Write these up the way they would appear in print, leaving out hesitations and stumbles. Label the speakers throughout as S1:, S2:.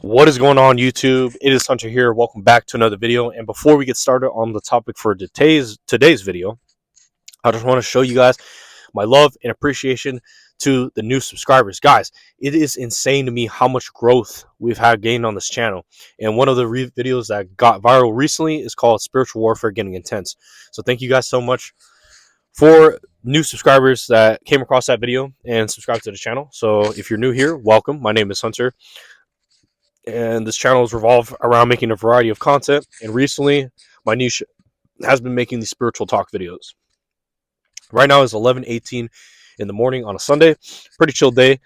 S1: What is going on, YouTube? It is Hunter here. Welcome back to another video. And before we get started on the topic for today's video, I just want to show you guys my love and appreciation to the new subscribers. Guys, it is insane to me how much growth we've had gained on this channel. And one of the videos that got viral recently is called Spiritual Warfare Getting Intense. So thank you guys so much for new subscribers that came across that video and subscribe to the channel. So if you're new here, welcome. My name is Hunter, and this channel is revolved around making a variety of content. And recently, my niche has been making these spiritual talk videos. Right now is 11:18 in the morning on a Sunday. Pretty chill day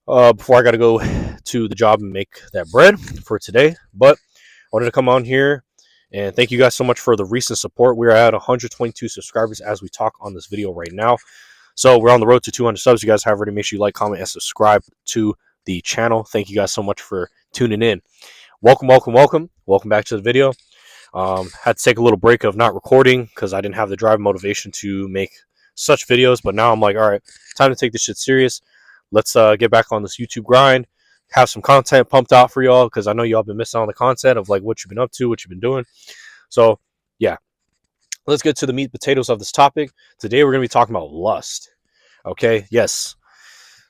S1: before I got to go to the job and make that bread for today. But I wanted to come on here and thank you guys so much for the recent support. We're at 122 subscribers as we talk on this video right now. So we're on the road to 200 subs. You guys have already. Make sure you like, comment, and subscribe to the channel. Thank you guys so much for tuning in. Welcome back to the video. Had to take a little break of not recording because I didn't have the drive motivation to make such videos, but now I'm like, all right, time to take this shit serious. Let's get back on this YouTube grind, have some content pumped out for y'all, because I know y'all been missing on the content of like what you've been up to, what you've been doing. So yeah, let's get to the meat and potatoes of this topic. Today we're going to be talking about lust. Okay, yes,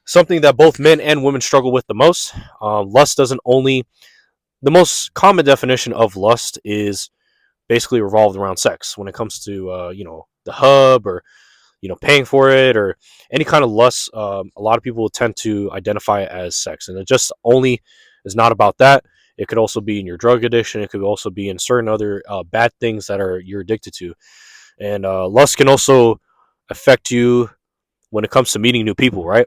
S1: something that both men and women struggle with the most. Lust doesn't only... The most common definition of lust is basically revolved around sex. When it comes to, the hub, or, paying for it, or any kind of lust, a lot of people tend to identify it as sex. And it just only is not about that. It could also be in your drug addiction. It could also be in certain other bad things that you're addicted to. And lust can also affect you when it comes to meeting new people, right?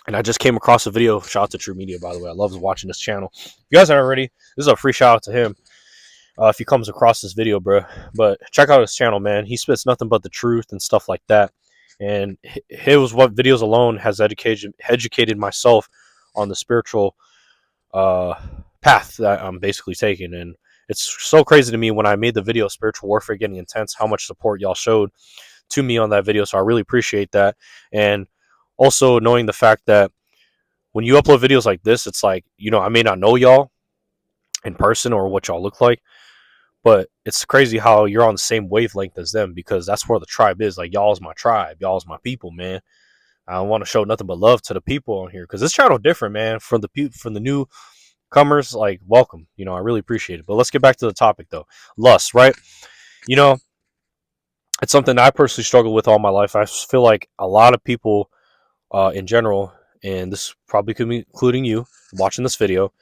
S1: And I just came across a video. Shout out to True Media, by the way. I love watching this channel. If you guys aren't already, this is a free shout out to him if he comes across this video, bro. But check out his channel, man. He spits nothing but the truth and stuff like that. And his what videos alone has educated myself on the spiritual path that I'm basically taking. And it's so crazy to me when I made the video Spiritual Warfare Getting Intense, how much support y'all showed to me on that video. So I really appreciate that. And also knowing the fact that when you upload videos like this, it's like, I may not know y'all in person or what y'all look like, but it's crazy how you're on the same wavelength as them, because that's where the tribe is. Like, y'all is my tribe. Y'all is my people, man. I want to show nothing but love to the people on here, because this channel different, man. From the newcomers, like, welcome. I really appreciate it. But let's get back to the topic, though. Lust, right? It's something that I personally struggle with all my life. I feel like a lot of people in general, and this probably could be including you watching this video,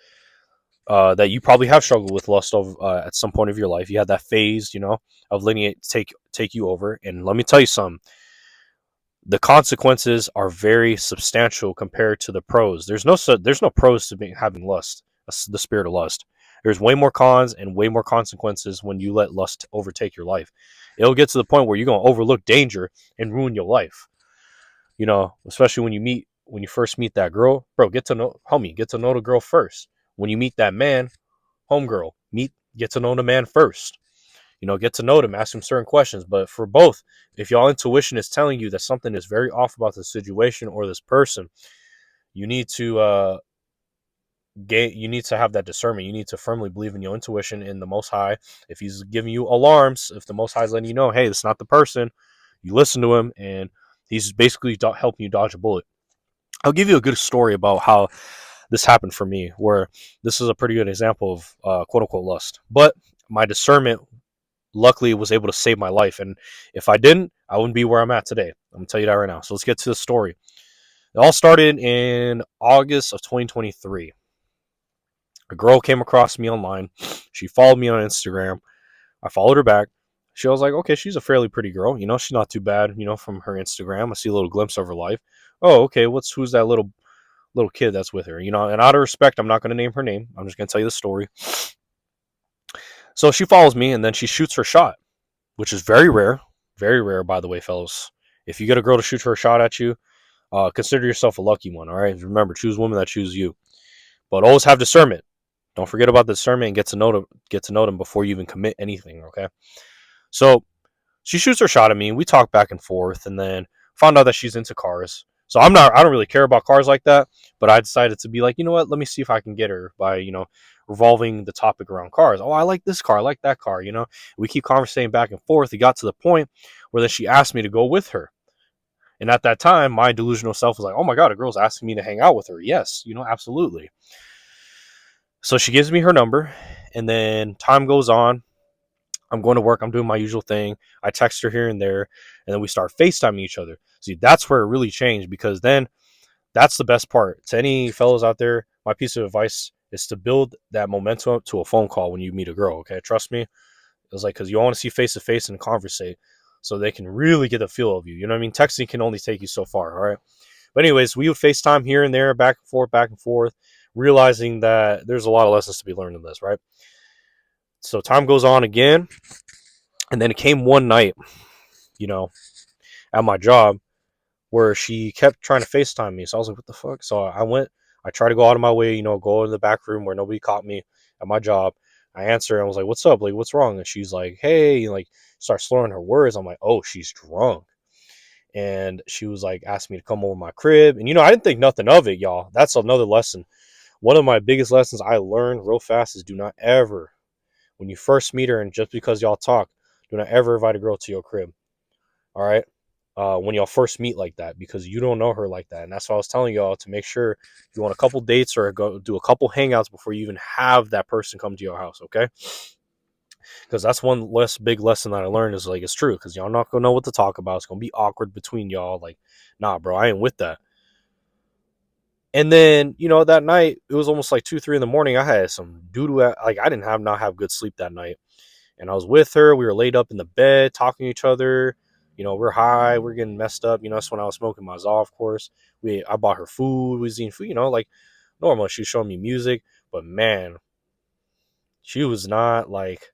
S1: that you probably have struggled with lust at some point of your life. You had that phase, of letting it take you over. And let me tell you something. The consequences are very substantial compared to the pros. There's no pros to having lust, the spirit of lust. There's way more cons and way more consequences when you let lust overtake your life. It'll get to the point where you're going to overlook danger and ruin your life. Especially when you first meet that girl, bro, get to know the girl first. When you meet that man, homegirl, get to know the man first. Get to know them, ask them certain questions. But for both, if y'all intuition is telling you that something is very off about the situation or this person, you need to have that discernment. You need to firmly believe in your intuition, in the Most High. If he's giving you alarms, if the Most High is letting you know, hey, this is not the person, you listen to him, and he's basically helping you dodge a bullet. I'll give you a good story about how this happened for me, where this is a pretty good example of quote-unquote lust. But my discernment, luckily, was able to save my life. And if I didn't, I wouldn't be where I'm at today. I'm going to tell you that right now. So let's get to the story. It all started in August of 2023. A girl came across me online. She followed me on Instagram. I followed her back. She was like, okay, she's a fairly pretty girl. She's not too bad, from her Instagram. I see a little glimpse of her life. Oh, okay, who's that little kid that's with her? And out of respect, I'm not going to name her name. I'm just going to tell you the story. So she follows me, and then she shoots her shot, which is very rare, by the way, fellas. If you get a girl to shoot her shot at you, consider yourself a lucky one, all right? Remember, choose women that choose you. But always have discernment. Don't forget about the discernment and get to know them before you even commit anything, okay? So she shoots her shot at me. We talk back and forth, and then found out that she's into cars. So I don't really care about cars like that, but I decided to be like, you know what, let me see if I can get her by, revolving the topic around cars. Oh, I like this car, I like that car, We keep conversating back and forth. It got to the point where then she asked me to go with her. And at that time, my delusional self was like, oh my God, a girl's asking me to hang out with her. Yes, absolutely. So she gives me her number, and then time goes on. I'm going to work. I'm doing my usual thing. I text her here and there, and then we start FaceTiming each other. See, that's where it really changed, because then that's the best part. To any fellows out there, my piece of advice is to build that momentum up to a phone call when you meet a girl. Okay, trust me. It's like, because you want to see face to face and conversate, so they can really get a feel of you. You know what I mean? Texting can only take you so far. All right. But anyways, we would FaceTime here and there, back and forth, realizing that there's a lot of lessons to be learned in this, right? So time goes on again, and then it came one night, at my job, where she kept trying to FaceTime me. So I was like, what the fuck? So I tried to go out of my way, go in the back room where nobody caught me at my job. I answered, and I was like, what's up? Like, what's wrong? And she's like, hey, and like, starts slurring her words. I'm like, oh, she's drunk. And she was like, asking me to come over my crib. And, I didn't think nothing of it, y'all. That's another lesson. One of my biggest lessons I learned real fast is do not ever, when you first meet her and just because y'all talk, do not ever invite a girl to your crib. All right? When y'all first meet like that, because you don't know her like that. And that's why I was telling y'all to make sure you want a couple dates or go do a couple hangouts before you even have that person come to your house, okay? Because that's one big lesson that I learned is like, it's true, because y'all not gonna know what to talk about. It's gonna be awkward between y'all. Like, nah, bro, I ain't with that. And then, that night, it was almost like 2, 3 in the morning. I had some doo-doo, like, I didn't not have good sleep that night. And I was with her. We were laid up in the bed, talking to each other. We're high. We're getting messed up. That's when I was smoking my Zaw, of course. I bought her food. We was eating food, like normal. She was showing me music. But, man, she was not like,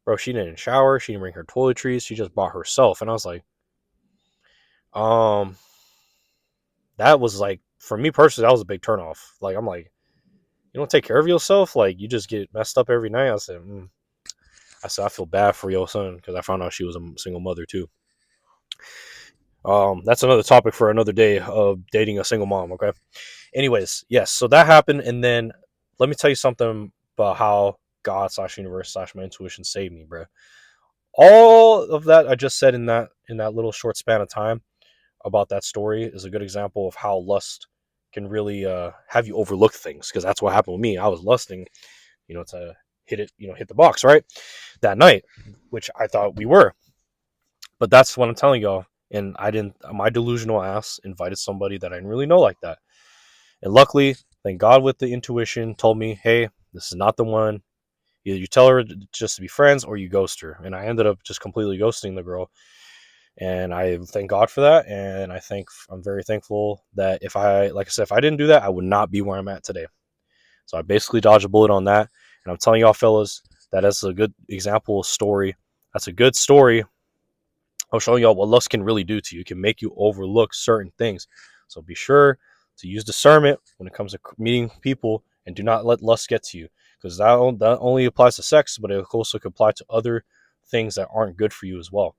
S1: bro, she didn't shower. She didn't bring her toiletries. She just bought herself. And I was like, that was like, for me personally, that was a big turnoff. Like, I'm like, you don't take care of yourself? Like, you just get messed up every night? I said, I feel bad for your son, because I found out she was a single mother too. That's another topic for another day of dating a single mom. Okay. Anyways, yes. So that happened, and then let me tell you something about how God / universe / my intuition saved me, bro. All of that I just said in that little short span of time about that story is a good example of how lust can really have you overlook things, because that's what happened with me. I was lusting, to hit the box right that night, which I thought we were. But that's what I'm telling y'all. And my delusional ass invited somebody that I didn't really know like that. And luckily, thank God, with the intuition, told me, hey, this is not the one. Either you tell her just to be friends or you ghost her. And I ended up just completely ghosting the girl. And I thank God for that. And I'm very thankful that if I didn't do that, I would not be where I'm at today. So I basically dodged a bullet on that. And I'm telling y'all, fellas, that is a good example of story. That's a good story. I'm showing y'all what lust can really do to you. It can make you overlook certain things. So be sure to use discernment when it comes to meeting people, and do not let lust get to you, because that only applies to sex, but it also can apply to other things that aren't good for you as well.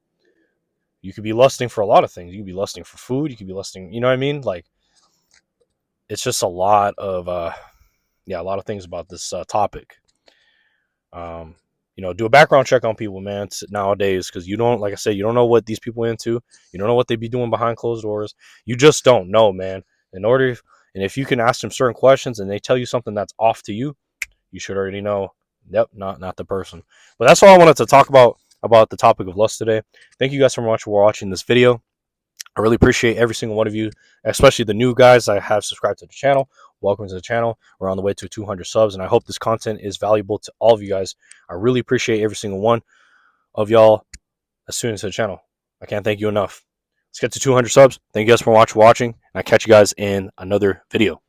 S1: You could be lusting for a lot of things. You could be lusting for food. You could be lusting, you know what I mean? Like, it's just a lot of, a lot of things about this topic. Do a background check on people, man, nowadays, because like I said, you don't know what these people are into. You don't know what they be doing behind closed doors. You just don't know, man. And if you can ask them certain questions and they tell you something that's off to you, you should already know, yep, not the person. But that's all I wanted to talk about the topic of lust today. Thank you guys so much for watching this video. I really appreciate every single one of you, especially the new guys that have subscribed to the channel. Welcome to the channel. We're on the way to 200 subs, and I hope this content is valuable to all of you guys. I really appreciate every single one of y'all that's tuning to the channel. I can't thank you enough. Let's get to 200 subs. Thank you guys for watching, and I'll catch you guys in another video.